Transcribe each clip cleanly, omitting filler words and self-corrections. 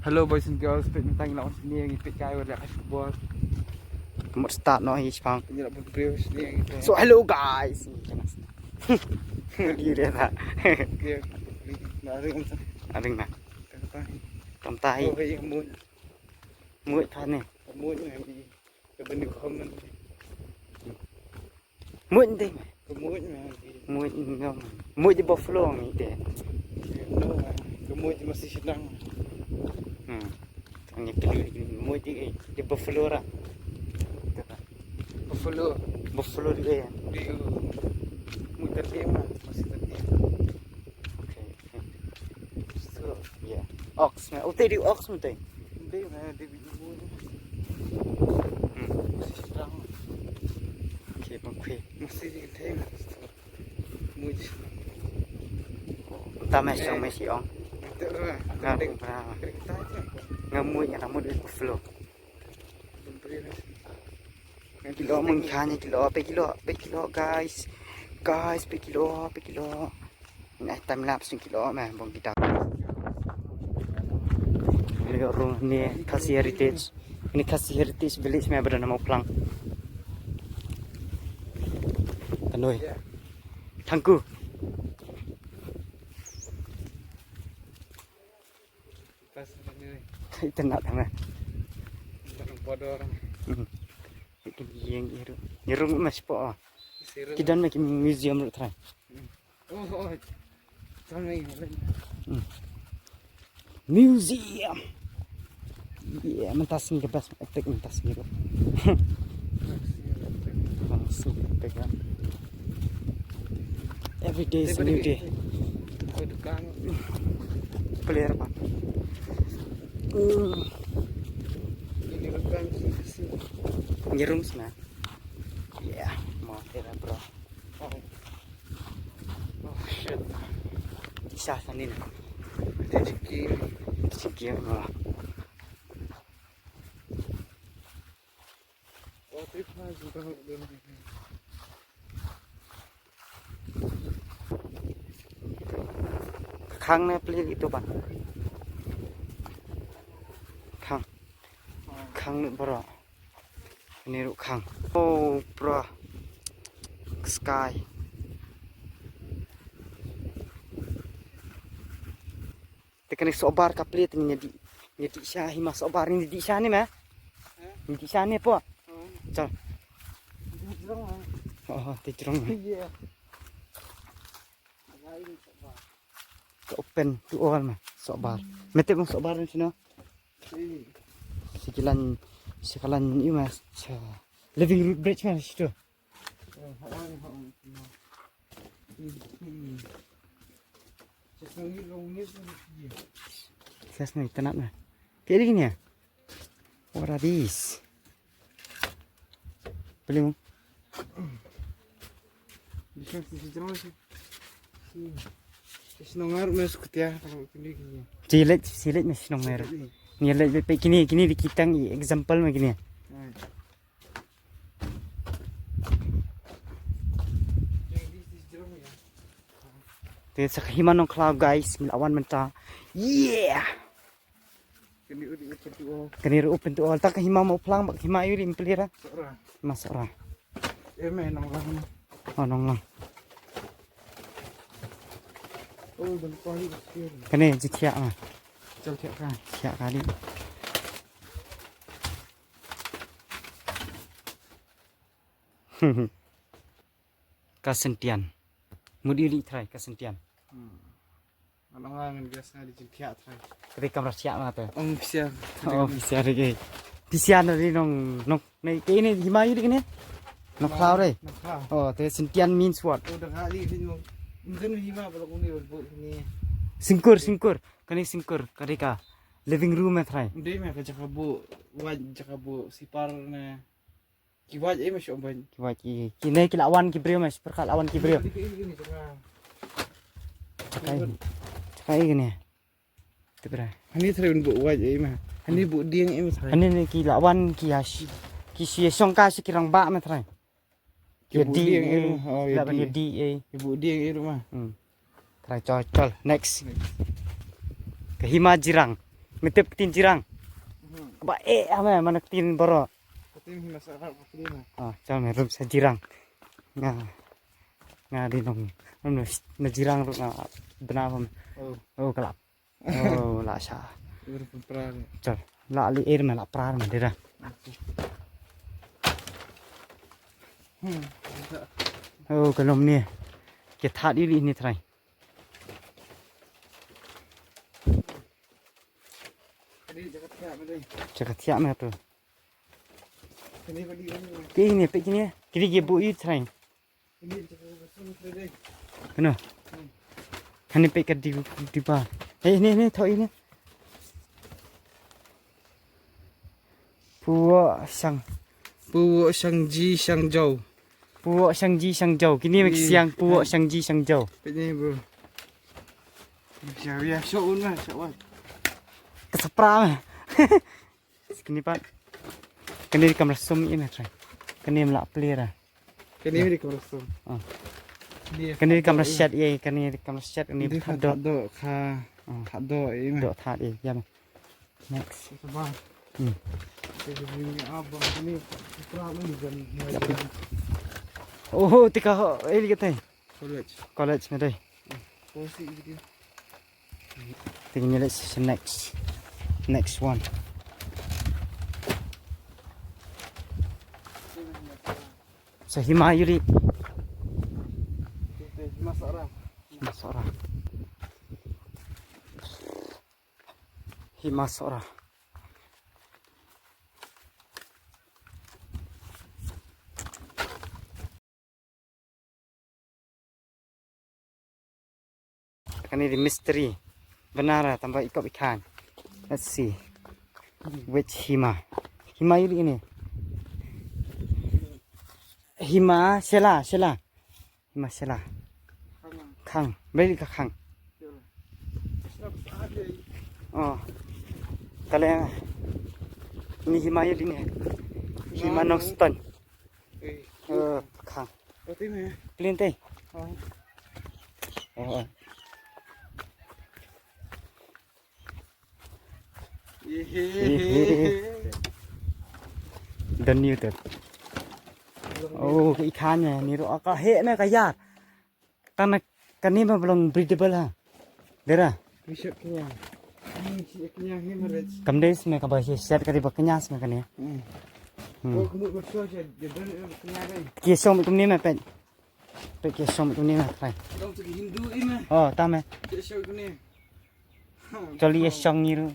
Hello boys and girls, pit mentang lawan sini yang ipit kaya dah kasih bol. Kamu start no his pang. Penyerak berbriu sini yang itu. So hello guys. Dia dah. Dia lari macam Aring na. apa? Tam tahi. Oh yang mun, Muat kan ni. mun yang di kebenih komen. Muat ni. Kemun yang di. Muat ngam. Muat di buffalo ni dia. No, kemun masih sedang. Tanya kali muat di buffalo ra. Buffalo Buffalo dia. di muter dia mah masih terdiam. Okay. So, Yeah. Ox. Utai di ox mutai. dia mah di mun masih sedang. Okay, pang kue. Masih di time. Mun Tamas sang mesi ong. itu lah. Ngam pra. Kita aja. Ngam muat yang ramu di buffalo. Berbriu. Kilo mun khanya kilo guys. Guys, pe kilo. Ini time lapse kilo mah bong kita. Ini orang ni Khasi Heritage. Ini Khasi Heritage Village mah berada nama Plang. Tanoi. Thangku. Pas ini Itu nak tangan. dalam bodor Ikan yang iru. Nyerung mas po. siru. Kita nak museum lu try. Oh, jangan ini. Museum. Yeah, mentas ni kebas efek mentas ni. Langsung pegang. Every day is a new day. Kau dekat. Player apa? Ini dekat sih. Nyerung sana. Yeah, mau tera bro. Oh shit. Isa sanin. Rezeki. Sige mo. Oh, terima sudah belum. Khang na player itu pan. Khang ni bro. Ini ru khang. Oh bro. Sky. Tekan sobar ka player ni di syahi mas sobar ni di syah ni mah. Ni di syah ni po. Chal. Oh, tijrong. Iya. Open to all mah sobar. Mete bang sobar ni sino. Sekalan ni mas. Living root bridge mah situ. Ses ni tenat mah. Kayak gini ya. What are these? Beli mu? Bisa sih. Senongar masuk ya kalau ini gini. Silet mas nong mer. Ni let pe kini di kitang example mah gini. Te sakhiman nong cloud guys, milawan menta. Yeah. Kini udah itu oh. Kanir open to all. Tak hima mau plang bak hima yuri impelira. Seorang. Mas ora. Main nong lang. Oh nong lang. Oh, dan kali kecil. Kene jikia mah. Jauh tiap kan. Siap kali. Kasentian. Mudili try kasentian. Orang biasa di tiap try. Ketika merasiak mah tu. Bisa. Oh bisa lagi. Bisa dari nong nih ini himayu di kene. Nong cloud deh. Oh, te sentian means what? Udah kali ini mungkin hima kalau ini buat ini. Singkur. Kani singkur. Ketika living room try. Dia mah kerja kabu, wajah kabu sipar na. Kiwaj masih omban. Kiwaki. Kini kilawan kibriyo mas. Perkat lawan kibriyo. Ini cakap. Cakai gini. Tu berapa? Ini terus buat wajah mah. Ini buat dia yang ini. Ini ni kilawan kias. Kisi songka sekirang bak matrai. Ibu dia yang itu. Oh, Tidak punya D A. Ibu dia yang itu mah. Try cocol. Next. Ke Hima Jirang. Ngetip tin jirang. Ba ame mana tin boro. Ketim himas Arab kelima. Ah, jangan rum sa jirang. Nga di nong na jirang ru na benam. Oh, Oh kelap. Oh la sa. baru pemperang. Chal la li air ma la prar ma dira. Tidak. Oh kalom ni. Ke that đi ni thrai. Tadi jagat siap ada. Jaga thiam ma tu. Ini beli ini. Ke ni pe ni. Kiri ge bu i thrai. Ini jagat bersama tadi. Kena. Hani pe ka di ba. Ni thoi ni. Puo sang Puwo sang ji sang jau. puo sang ji sang jau. Kini mek siang puo sang ji sang jau. Ini bro. Ya, so una, so what? Kesapra ma. Kini pa. Kini kamera sum ini thrai. Kini mla plera. Kini di korosum. Kini kamera set ye, kini kamera set ini Ini do do kha do ini. do that ye yam. Next. Sabah. Jadi ini apa ini problem dengan Oh, tika ho eli kata. college. College me dai. Posisi gitu. Tinggal let's next one. So hima yuri Masalah. masora. Hima sora. Kan ini misteri. Benar tambah ikan ikan. Let's see. Which hima? Hima yuri ini. Hima sela. Hima sela. Kang. Beli ke kang. Oh. Kalau ini hima yuri ini. Hima Noston. Kang. Berarti ni. Clean teh. Oh. Oh. Dan new tu. Oh, ikannya ni ro ka he na kaya. Tanah kan ni belum breedable ha. Dera. Bisa kenyang. Ini kenyang ni mereka. Kamdes me ka ba set ka di ba kanyas me kan ni. Oh, kamu bersua je. Dia kenyang ni. Ki som tum ni me pe. Pe ki som tum ni me trai. Kamu tu Hindu ini. Oh, ta me. Dia show ni. Joli ye song ni ro.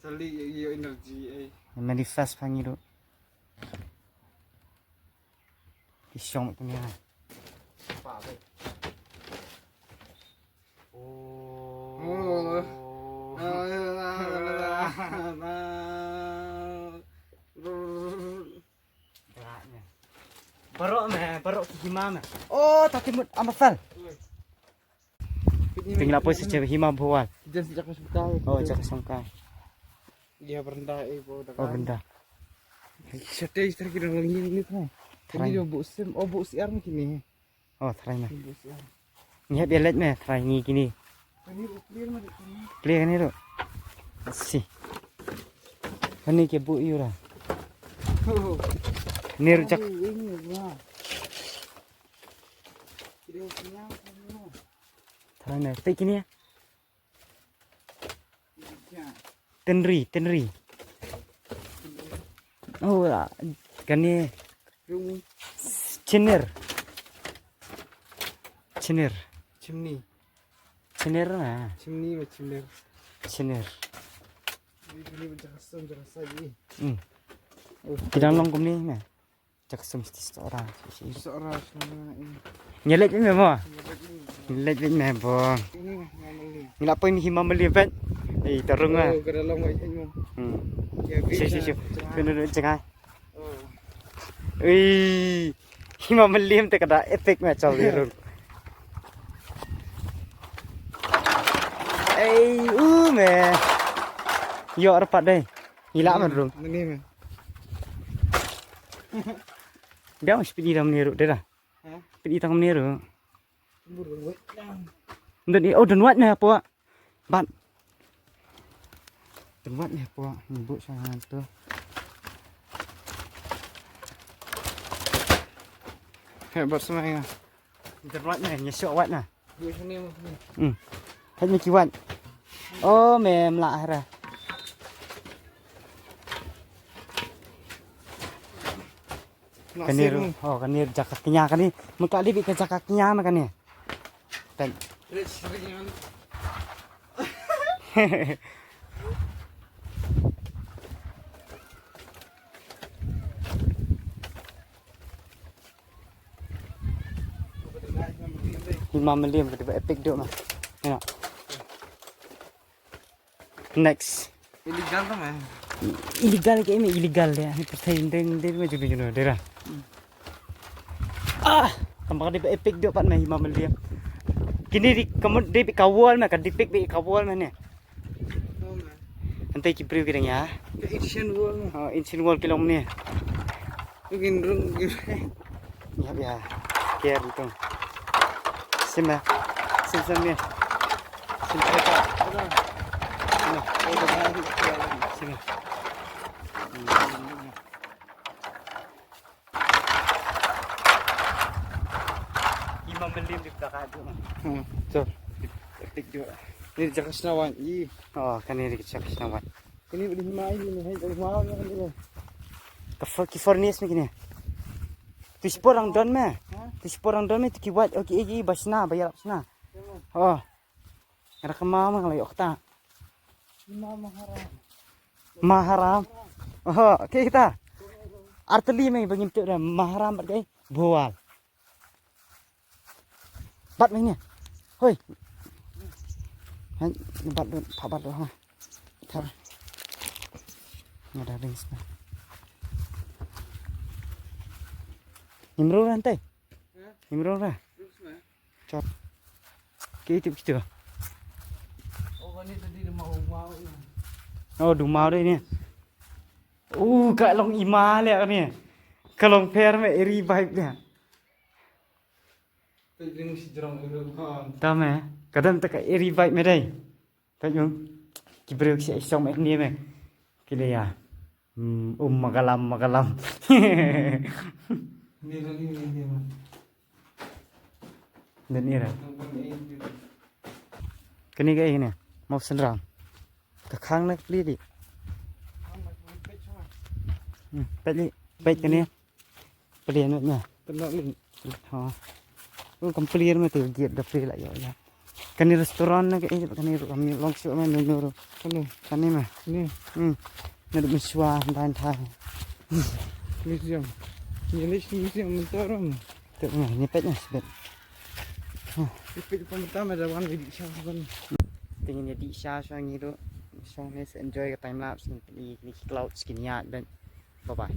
Sali yo energy. Manifest phang ni ro. Ki som tum ni. Oh. Barok hima me. Oh, tapi mut amafal. Tinggal apa saja hima bawal. Jangan sejak hospital. Oh, jak songkai. Dia berendah Oh, benda. Sete istri kira lagi ni tu. Ini dia bu sim, bu siar ni kini. Oh, try me. Bu siar. Ni biar let me try ni kini. Ini bu clear mah ni. Clear kan ni ro. Si. Kan ni ke bu yura. Ni rujak. Ini lah. Dia kenyang semua. Try me. Pe kini. Ya. Tenri. Oh, kan ni Yung chinir. chimney. Chinir na. Chimney macam ni. Chinir. Ini macam jangan lagi. Kidang long kum ni me. Jak som sti ora. Seorang semua ini. Nyelet me mo. Nyelet me bo. Ini namanya. Ngila po ni hima malibat. Eh, tarung ah. Oh, kada long macam ni. Ya, Si. Kena jangan. Oh. Ui, hima malim te kada epic me chal ru. Me. Yo arpat dai. Hila man ru. Ini mah. Dia mesti pergi dalam ni ru dah. Hah? Pergi dalam ni ru. Burung wet. Dan ni oh dan wat me apa? Ban. Terbuat ni apa? Nyebut sana tu. Hebat semuanya. Terbuat ni nyesok wat nah. Buat sini mah. Hanya kiwan. Oh, mem lah hara. Kanir. Oh, kanir jakak kenya kan ni. Muka dia bikin jakak kenya makan ni. Dan $5 million kita epic duk mah. Tengok. Next. Illegal tu mah. Illegal ke ini illegal dia. Ni persain dia maju baju dia. Ah, tambah dia epic duk pat mah $5 million. Kini di kamu dia kawal mah kan dipik bi kawal mah ni. Nanti kipriu kita ya. Asian wall mah. Oh, insin wall kilom ni. Mungkin rung. Ya ya. Care itu. Sima. Sim ni. Sim apa? Sima. $5 million di belakang tu mah. So, epic juga. Ini jaga senawan. Oh, kan ini kita senawat. Ini boleh main ini. Hai, mau ni. Kifornis ni kini. Tu sporang don me. Tu sporang don me tu kiwat okey igi basna bayar basna. Oh. Ada kemama kalau okta. Maharam. Oh, okey kita. Arteli me bagi tu dah maharam bergai bual. Bat me ni. Hoi. Han bat do ha. Thar. Ada rings na. Nimro rantai. Nimro ra. Cot. Kita kita. Oh, ni tadi dia mau. Oh, dumau đây nè. Cả lòng ima lẹ nè. Cả lòng pher mẹ revive nè. Ini mesti jerang dulu. Tao mẹ. Cả đâm ta cái revive mẹ đây. Tao nhung. Ki bro si xong mẹ ni mẹ. Ki le ya. Magalam. Ni mah. Dan ni ra. Cái này cái nè. Mau sân ràng. Cả khang nó li đi. Pet cái này. Pelian nữa nha. Tenang ni. Ha. Kamu pelian mah tu giat dah peli lah ya. Kan ni restoran nak ini kan ni kami long show mah nuru. Kan ni mah. Ni. Nak mesua dan thai. Museum. Ini museum mentoram. Tu ni petnya sebab. Epic pertama dah one video siapa. Tingin jadi siya gitu. So let's enjoy the time lapse ni cloud skin ya dan bye bye.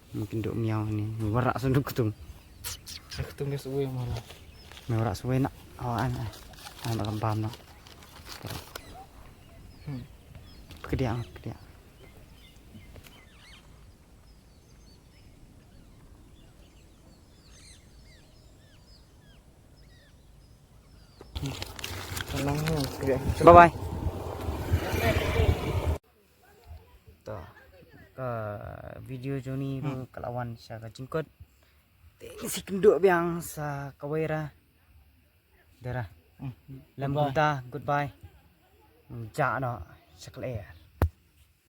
Mungkin duk miau ni. Warak sunduk ketung. Ketemu suwe malah. Warak suwe nak awaan. Nak kembam nak. Kedia. Tenang ni. Bye bye. Tuh. Video Joni tu kelawan siapa jingkot. Si kenduk biang sa kawera. Darah. Lambuta goodbye. Ja no sekler.